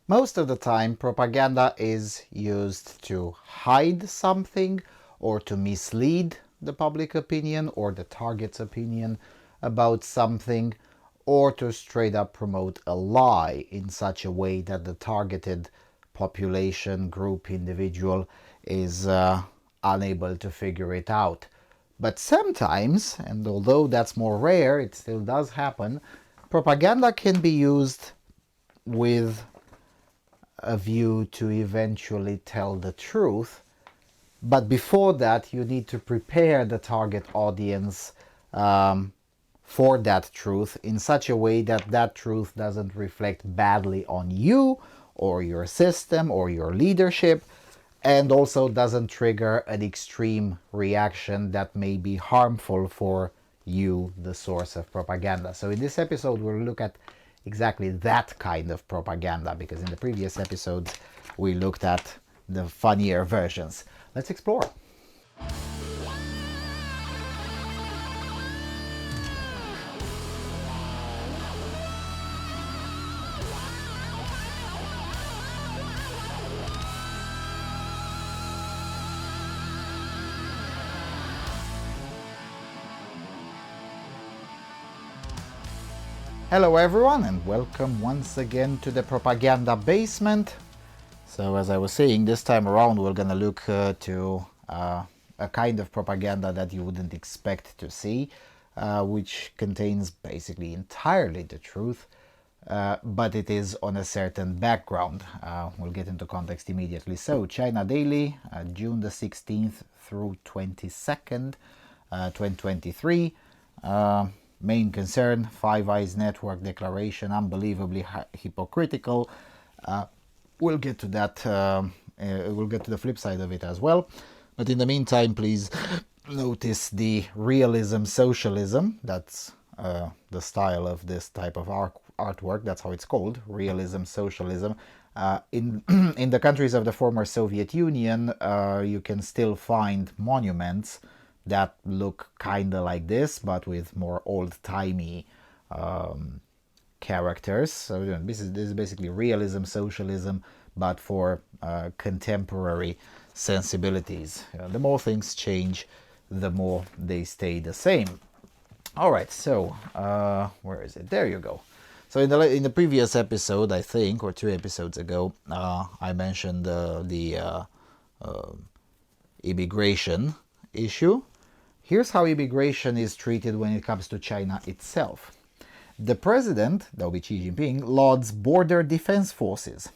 Most of the time, propaganda is used to hide something or to mislead the public opinion or the target's opinion about something, or to straight up promote a lie in such a way that the targeted population, group, individual is unable to figure it out. But sometimes, and although that's more rare, it still does happen, propaganda can be used with a view to eventually tell the truth. But before that, you need to prepare the target audience for that truth in such a way that that truth doesn't reflect badly on you or your system or your leadership, and also doesn't trigger an extreme reaction that may be harmful for you, the source of propaganda. So in this episode, we'll look at exactly that kind of propaganda, because in the previous episodes, we looked at the funnier versions. Let's explore. Hello everyone, and welcome once again to the Propaganda Basement. So as I was saying, this time around we're gonna look to a kind of propaganda that you wouldn't expect to see, which contains basically entirely the truth, but it is on a certain background. We'll get into context immediately. So China Daily, June the 16th through 22nd, 2023. Main concern: Five Eyes Network declaration unbelievably hypocritical. We'll get to that. We'll get to the flip side of it as well. But in the meantime, please notice the realism socialism. That's the style of this type of artwork. That's how it's called, realism socialism. In in the countries of the former Soviet Union, you can still find monuments that look kind of like this, but with more old-timey characters. So this is basically realism socialism, but for contemporary sensibilities. The more things change, the more they stay the same. All right, so where is it? There you go. So in the previous episode, I think, or 2 episodes ago, I mentioned the immigration issue. Here's how immigration is treated when it comes to China itself. The president, that will be Xi Jinping, lauds border defense forces.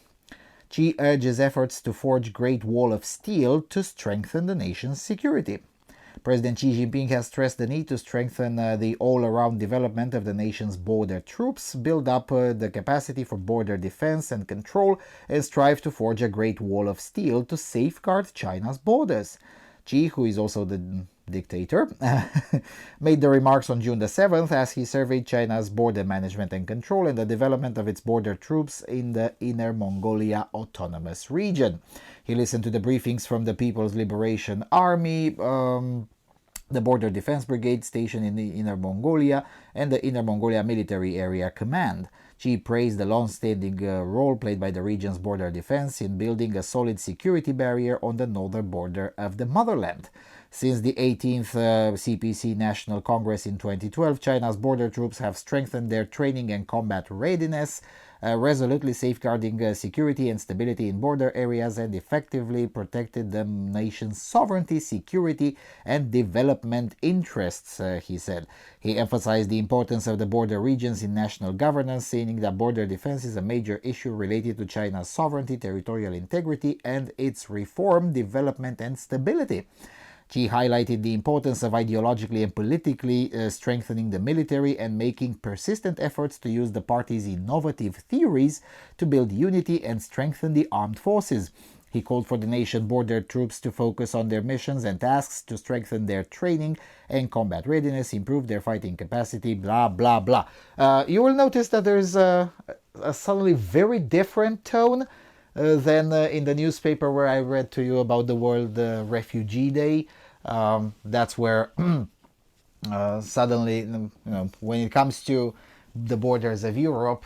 Xi urges efforts to forge Great Wall of Steel to strengthen the nation's security. President Xi Jinping has stressed the need to strengthen the all-around development of the nation's border troops, build up the capacity for border defense and control, and strive to forge a Great Wall of Steel to safeguard China's borders. Xi, who is also the dictator, made the remarks on June the 7th as he surveyed China's border management and control and the development of its border troops in the Inner Mongolia Autonomous Region. He listened to the briefings from the People's Liberation Army, the Border Defense Brigade stationed in the Inner Mongolia, and the Inner Mongolia Military Area Command. Xi praised the long-standing role played by the region's border defense in building a solid security barrier on the northern border of the motherland. Since the 18th CPC National Congress in 2012, China's border troops have strengthened their training and combat readiness, resolutely safeguarding security and stability in border areas, and effectively protected the nation's sovereignty, security, and development interests, he said. He emphasized the importance of the border regions in national governance, saying that border defense is a major issue related to China's sovereignty, territorial integrity, and its reform, development, and stability. Xi highlighted the importance of ideologically and politically strengthening the military and making persistent efforts to use the party's innovative theories to build unity and strengthen the armed forces. He called for the nation border troops to focus on their missions and tasks, to strengthen their training and combat readiness, improve their fighting capacity, blah, blah, blah. You will notice that there's a suddenly very different tone than in the newspaper where I read to you about the World Refugee Day. That's where suddenly, when it comes to the borders of Europe,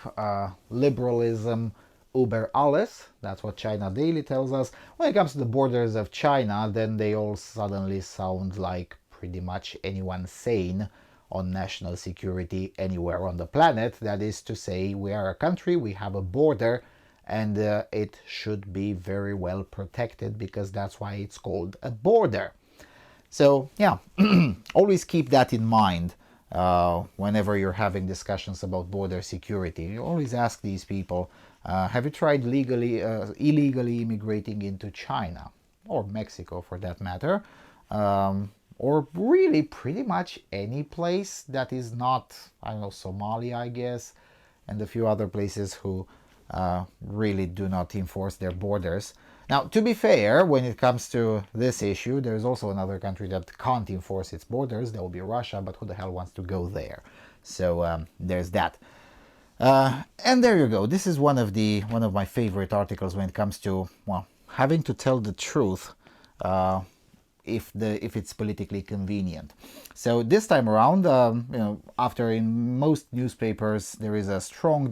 liberalism über alles. That's what China Daily tells us. When it comes to the borders of China, then they all suddenly sound like pretty much anyone sane on national security anywhere on the planet. That is to say, we are a country, we have a border, and it should be very well protected because that's why it's called a border. So, yeah, always keep that in mind whenever you're having discussions about border security. You always ask these people, have you tried illegally immigrating into China or Mexico for that matter? Or really pretty much any place that is not, I don't know, Somalia, I guess, and a few other places who really do not enforce their borders. Now, to be fair, when it comes to this issue, there's also another country that can't enforce its borders. That will be Russia, but who the hell wants to go there? So there's that. And there you go. This is one of my favorite articles when it comes to, well, having to tell the truth if it's politically convenient. So this time around, after in most newspapers there is a strong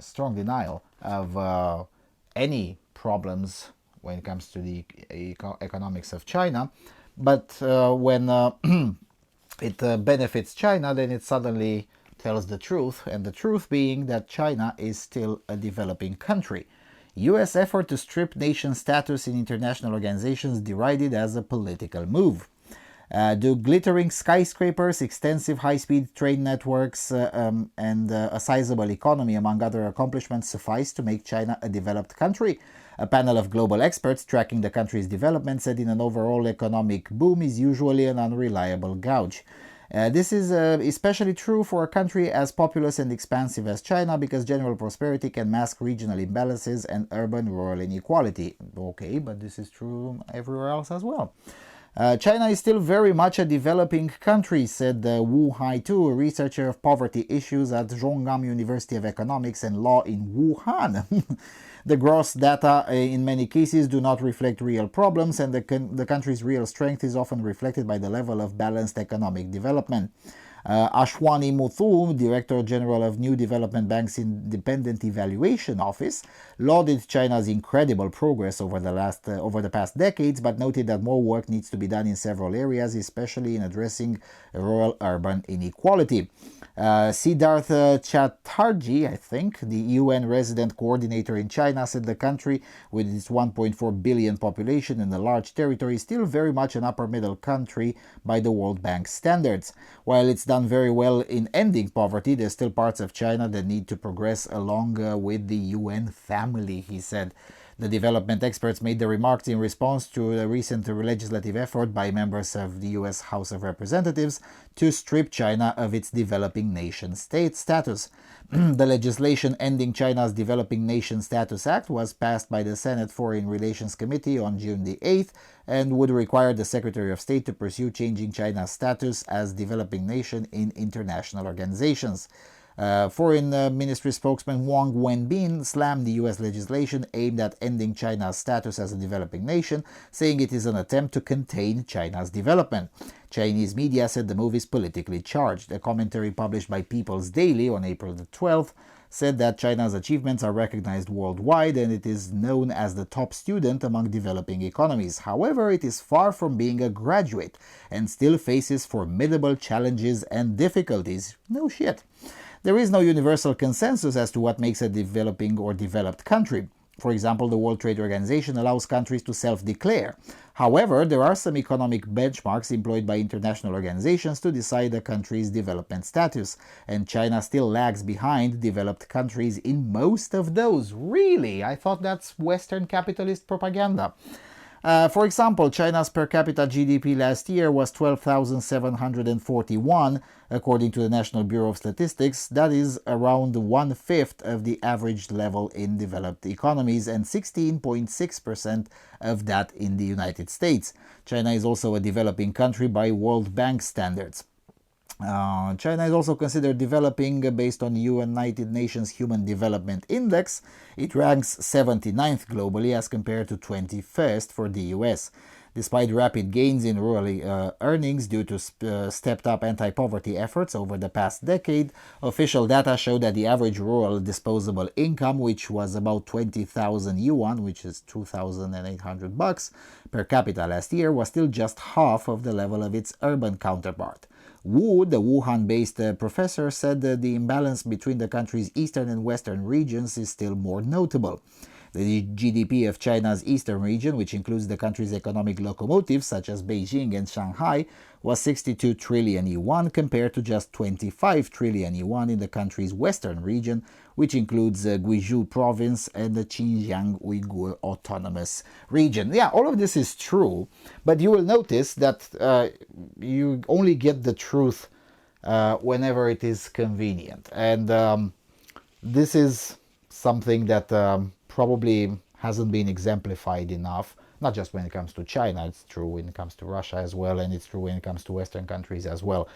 strong denial of any problems when it comes to the economics of China, but when it benefits China, then it suddenly tells the truth, and the truth being that China is still a developing country. U.S. effort to strip nation status in international organizations derided as a political move. Do glittering skyscrapers, extensive high-speed train networks, and a sizable economy, among other accomplishments, suffice to make China a developed country? A panel of global experts tracking the country's development said in an overall economic boom is usually an unreliable gauge. This is especially true for a country as populous and expansive as China, because general prosperity can mask regional imbalances and urban-rural inequality. Okay, but this is true everywhere else as well. China is still very much a developing country, said Wu Haitu, a researcher of poverty issues at Zhongam University of Economics and Law in Wuhan. The gross data in many cases do not reflect real problems, and the country's real strength is often reflected by the level of balanced economic development. Ashwani Muthu, Director General of New Development Bank's Independent Evaluation Office, lauded China's incredible progress over the past decades, but noted that more work needs to be done in several areas, especially in addressing rural-urban inequality. Siddharth Chatterjee, I think, the UN resident coordinator in China, said the country, with its 1.4 billion population and a large territory, is still very much an upper-middle country by the World Bank standards. While it's done very well in ending poverty, there's still parts of China that need to progress along with the UN family, he said. The development experts made the remarks in response to a recent legislative effort by members of the U.S. House of Representatives to strip China of its developing nation state status. The legislation ending China's Developing Nation Status Act was passed by the Senate Foreign Relations Committee on June the 8th and would require the Secretary of State to pursue changing China's status as developing nation in international organizations. Foreign Ministry spokesman Wang Wenbin slammed the U.S. legislation aimed at ending China's status as a developing nation, saying it is an attempt to contain China's development. Chinese media said the move is politically charged. A commentary published by People's Daily on April the 12th said that China's achievements are recognized worldwide and it is known as the top student among developing economies. However, it is far from being a graduate and still faces formidable challenges and difficulties. No shit. There is no universal consensus as to what makes a developing or developed country. For example, the World Trade Organization allows countries to self-declare. However, there are some economic benchmarks employed by international organizations to decide a country's development status, and China still lags behind developed countries in most of those. Really? I thought that's Western capitalist propaganda. For example, China's per capita GDP last year was 12,741, according to the National Bureau of Statistics. That is around 1/5 of the average level in developed economies and 16.6% of that in the United States. China is also a developing country by World Bank standards. China is also considered developing based on United Nations Human Development Index. It ranks 79th globally as compared to 21st for the US. Despite rapid gains in rural earnings due to stepped-up anti-poverty efforts over the past decade, official data show that the average rural disposable income, which was about 20,000 yuan, which is 2,800 bucks per capita last year, was still just half of the level of its urban counterpart. Wu, the Wuhan-based professor, said that the imbalance between the country's eastern and western regions is still more notable. The GDP of China's eastern region, which includes the country's economic locomotives such as Beijing and Shanghai, was 62 trillion yuan compared to just 25 trillion yuan in the country's western region, which includes Guizhou province and the Xinjiang Uyghur Autonomous Region. Yeah, all of this is true, but you will notice that you only get the truth whenever it is convenient. And this is something that probably hasn't been exemplified enough, not just when it comes to China, it's true when it comes to Russia as well, and it's true when it comes to Western countries as well.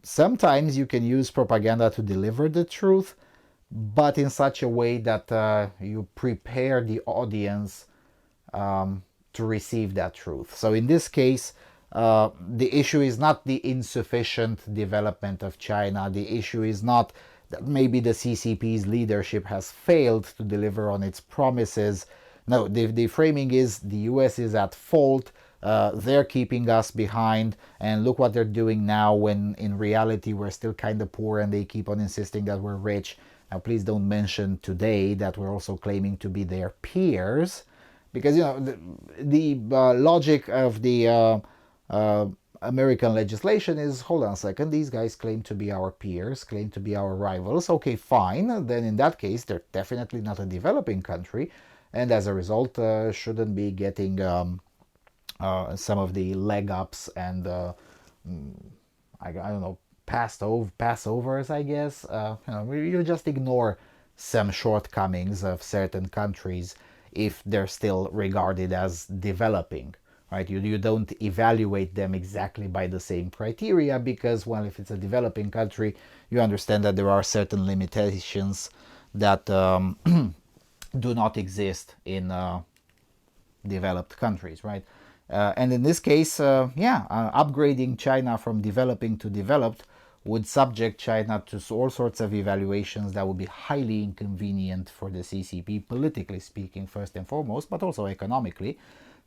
Sometimes you can use propaganda to deliver the truth, but in such a way that you prepare the audience to receive that truth. So in this case, the issue is not the insufficient development of China. The issue is not that maybe the CCP's leadership has failed to deliver on its promises. No, the framing is the US is at fault, they're keeping us behind, and look what they're doing now when in reality we're still kind of poor and they keep on insisting that we're rich. Now please don't mention today that we're also claiming to be their peers, because you know the logic of the American legislation is, hold on a second, these guys claim to be our peers, claim to be our rivals. Okay, fine. Then in that case, they're definitely not a developing country, and as a result, shouldn't be getting some of the leg ups and I don't know, passovers, I guess. You just ignore some shortcomings of certain countries if they're still regarded as developing. Right? You don't evaluate them exactly by the same criteria because, well, if it's a developing country, you understand that there are certain limitations that do not exist in developed countries, right? And in this case, upgrading China from developing to developed would subject China to all sorts of evaluations that would be highly inconvenient for the CCP, politically speaking, first and foremost, but also economically.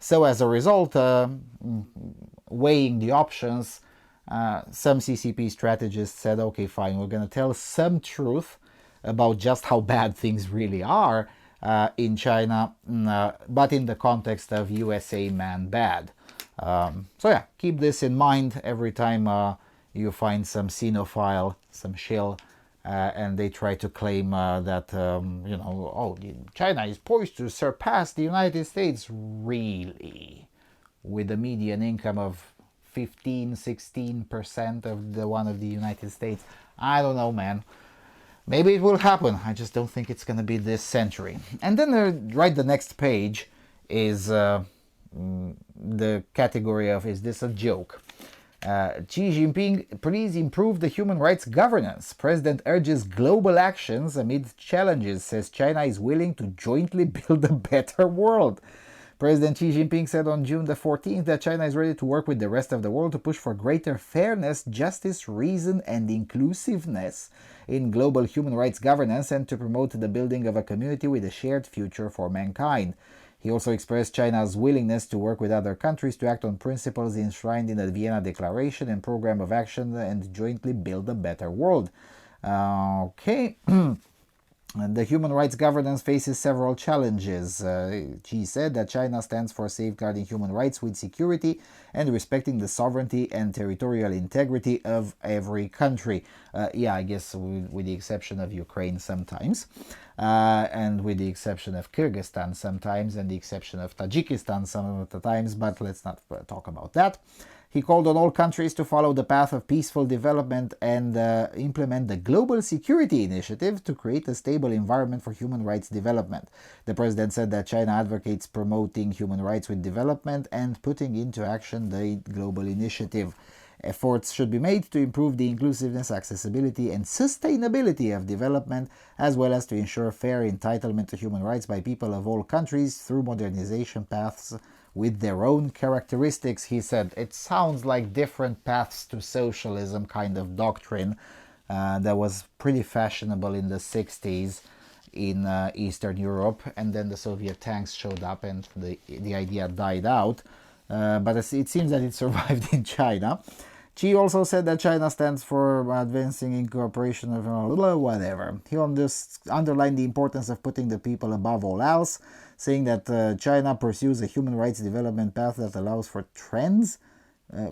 So as a result, weighing the options, some CCP strategists said, okay, fine, we're going to tell some truth about just how bad things really are in China, but in the context of USA man bad. So yeah, keep this in mind every time you find some xenophile, some shill, and they try to claim that, China is poised to surpass the United States, really, with a median income of 15-16% of the one of the United States. I don't know, man. Maybe it will happen. I just don't think it's going to be this century. And then right the next page is the category of, is this a joke? Xi Jinping, please improve the human rights governance. President urges global actions amid challenges, says China is willing to jointly build a better world. President Xi Jinping said on June the 14th that China is ready to work with the rest of the world to push for greater fairness, justice, reason, and inclusiveness in global human rights governance and to promote the building of a community with a shared future for mankind. He also expressed China's willingness to work with other countries to act on principles enshrined in the Vienna Declaration and Program of Action and jointly build a better world. Okay. The human rights governance faces several challenges. Xi said that China stands for safeguarding human rights with security and respecting the sovereignty and territorial integrity of every country. I guess with the exception of Ukraine sometimes, and with the exception of Kyrgyzstan sometimes, and the exception of Tajikistan some of the times, but let's not talk about that. He called on all countries to follow the path of peaceful development and implement the Global Security Initiative to create a stable environment for human rights development. The president said that China advocates promoting human rights with development and putting into action the Global Initiative. Efforts should be made to improve the inclusiveness, accessibility, and sustainability of development, as well as to ensure fair entitlement to human rights by people of all countries through modernization paths with their own characteristics. He said it sounds like different paths to socialism kind of doctrine that was pretty fashionable in the 60s in Eastern Europe, and then the Soviet tanks showed up and the idea died out. But it seems that it survived in China. Xi also said that China stands for advancing in cooperation of whatever. He underlined the importance of putting the people above all else, saying that China pursues a human rights development path that allows for trends,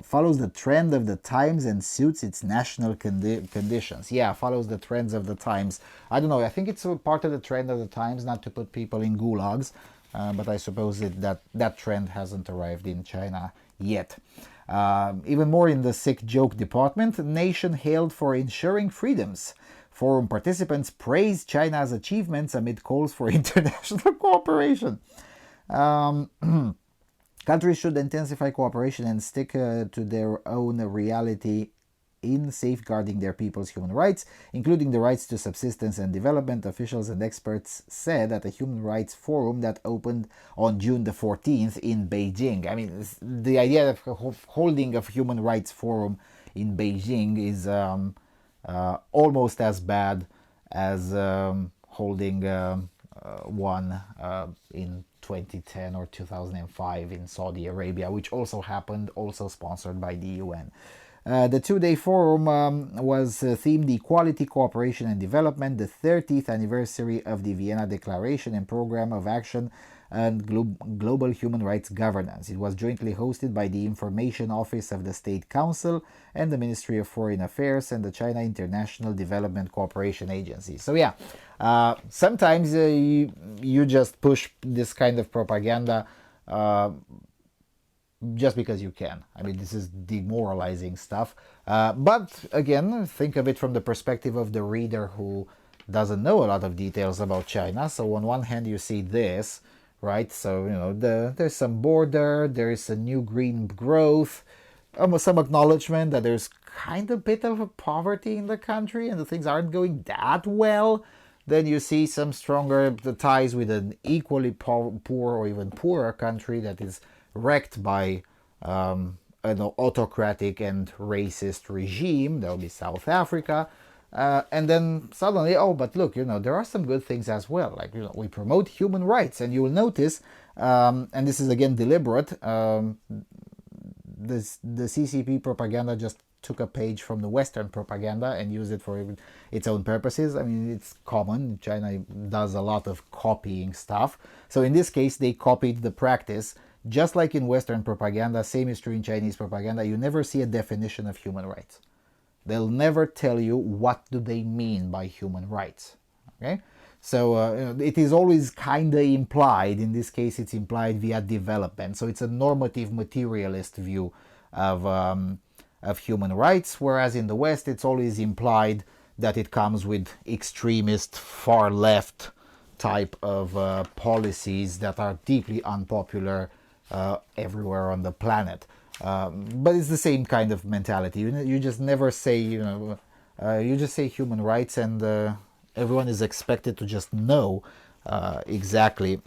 follows the trend of the times and suits its national conditions. Yeah, follows the trends of the times. I don't know, I think it's a part of the trend of the times not to put people in gulags, but I suppose that trend hasn't arrived in China yet. Even more in the sick joke department, nation hailed for ensuring freedoms. Forum participants praised China's achievements amid calls for international cooperation. Countries should intensify cooperation and stick to their own reality in safeguarding their people's human rights, including the rights to subsistence and development. Officials and experts said at a human rights forum that opened on June the 14th in Beijing. I mean, the idea of holding a human rights forum in Beijing is almost as bad as holding one in 2010 or 2005 in Saudi Arabia, which also happened, also sponsored by the UN. The two-day forum was themed Equality, Cooperation and Development, the 30th anniversary of the Vienna Declaration and Program of Action and Global Human Rights Governance. It was jointly hosted by the Information Office of the State Council and the Ministry of Foreign Affairs and the China International Development Cooperation Agency. So yeah, sometimes you just push this kind of propaganda just because you can. I mean, this is demoralizing stuff. But again, think of it from the perspective of the reader who doesn't know a lot of details about China. So on one hand, you see this, right? So, you know, there's some border, there's a new green growth, almost some acknowledgement that there's kind of a bit of a poverty in the country and the things aren't going that well. Then you see some stronger ties with an equally poor or even poorer country that is wrecked by an autocratic and racist regime. That would be South Africa. And then suddenly, oh, but look, you know, there are some good things as well. Like, you know, we promote human rights, and you will notice, and this is again deliberate, the CCP propaganda just took a page from the Western propaganda and used it for its own purposes. I mean, it's common. China does a lot of copying stuff. So in this case, they copied the practice. Just like in Western propaganda, same is true in Chinese propaganda, you never see a definition of human rights. They'll never tell you what do they mean by human rights. Okay? So it is always kind of implied. In this case, it's implied via development. So it's a normative materialist view of human rights, whereas in the West, it's always implied that it comes with extremist, far left type of policies that are deeply unpopular everywhere on the planet. But it's the same kind of mentality. You just never say, you just say human rights, and everyone is expected to just know exactly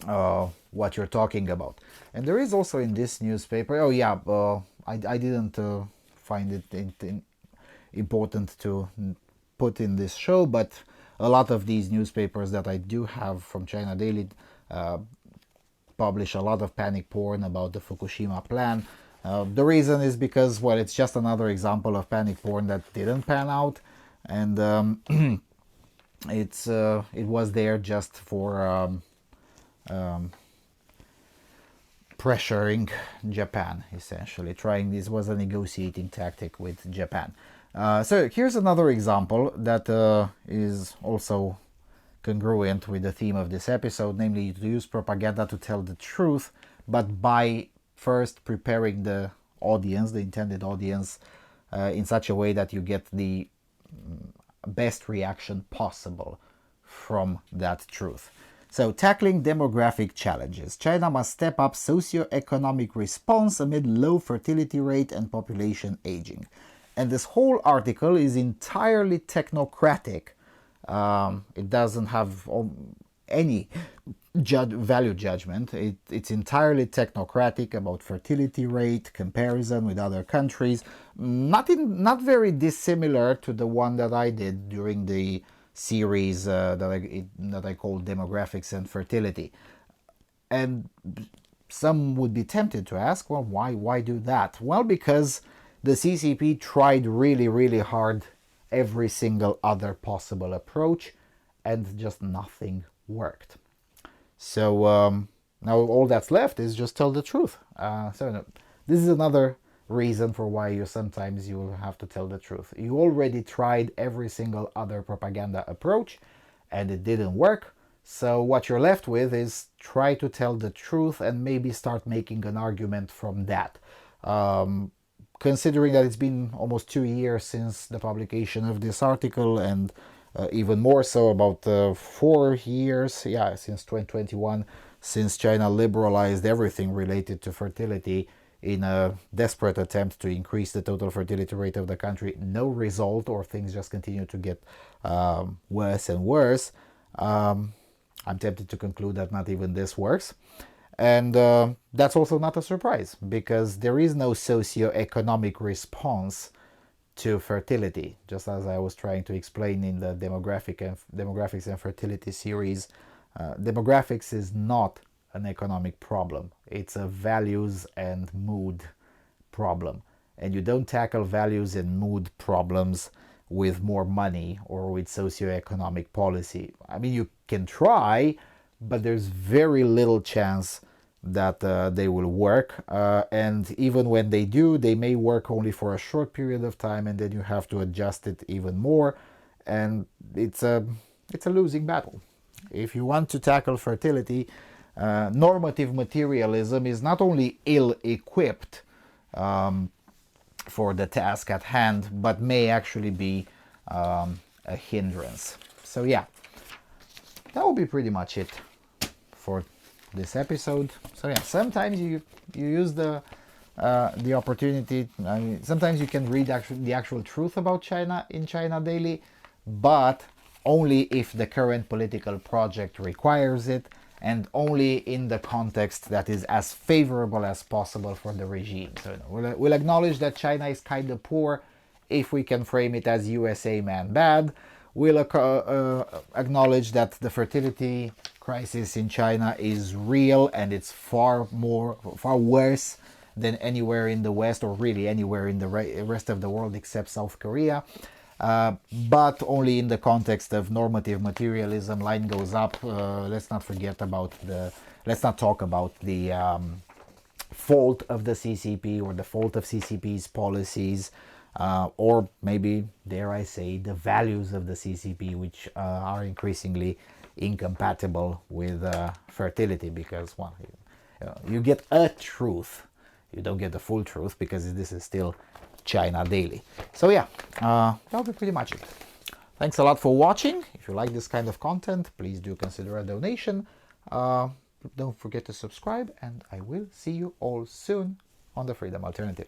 what you're talking about. And there is also in this newspaper, I didn't find it important to put in this show, but a lot of these newspapers that I do have from China Daily publish a lot of panic porn about the Fukushima plan. The reason is because, well, it's just another example of panic porn that didn't pan out, and it was there just for pressuring Japan, essentially. This was a negotiating tactic with Japan. So here's another example that is also congruent with the theme of this episode, namely to use propaganda to tell the truth, but by first preparing the audience, the intended audience, in such a way that you get the best reaction possible from that truth. So, tackling demographic challenges. China must step up socio-economic response amid low fertility rate and population aging. And this whole article is entirely technocratic. It doesn't have any value judgment. It's entirely technocratic about fertility rate, comparison with other countries. Not very dissimilar to the one that I did during the series that I called Demographics and Fertility. And some would be tempted to ask, well, why do that? Well, because the CCP tried really, really hard every single other possible approach, and just nothing worked. So now all that's left is just tell the truth. This is another reason for why sometimes you will have to tell the truth. You already tried every single other propaganda approach, and it didn't work. So what you're left with is try to tell the truth and maybe start making an argument from that. Considering that it's been almost 2 years since the publication of this article, and even more so about 4 years, since 2021, since China liberalized everything related to fertility in a desperate attempt to increase the total fertility rate of the country. No result, or things just continue to get worse and worse. I'm tempted to conclude that not even this works. And that's also not a surprise, because there is no socio-economic response to fertility. Just as I was trying to explain in the Demographics and Fertility series, demographics is not an economic problem. It's a values and mood problem. And you don't tackle values and mood problems with more money or with socio-economic policy. I mean, you can try, but there's very little chance that they will work. And even when they do, they may work only for a short period of time, and then you have to adjust it even more. And it's a losing battle. If you want to tackle fertility, normative materialism is not only ill-equipped for the task at hand, but may actually be a hindrance. So yeah, that will be pretty much it for this episode. So yeah, sometimes you use the opportunity. I mean, sometimes you can read the actual truth about China in China Daily, but only if the current political project requires it, and only in the context that is as favorable as possible for the regime. So we'll acknowledge that China is kind of poor if we can frame it as USA man bad. We'll acknowledge that the fertility crisis in China is real, and it's far worse than anywhere in the West, or really anywhere in the rest of the world except South Korea. But only in the context of normative materialism. Line goes up. Let's not talk about the fault of the CCP, or the fault of CCP's policies, or maybe, dare I say, the values of the CCP, which are increasingly incompatible with fertility, because, well, you get a truth. You don't get the full truth, because this is still China Daily. So yeah, that'll be pretty much it. Thanks a lot for watching. If you like this kind of content, please do consider a donation. Don't forget to subscribe, and I will see you all soon on the Freedom Alternative.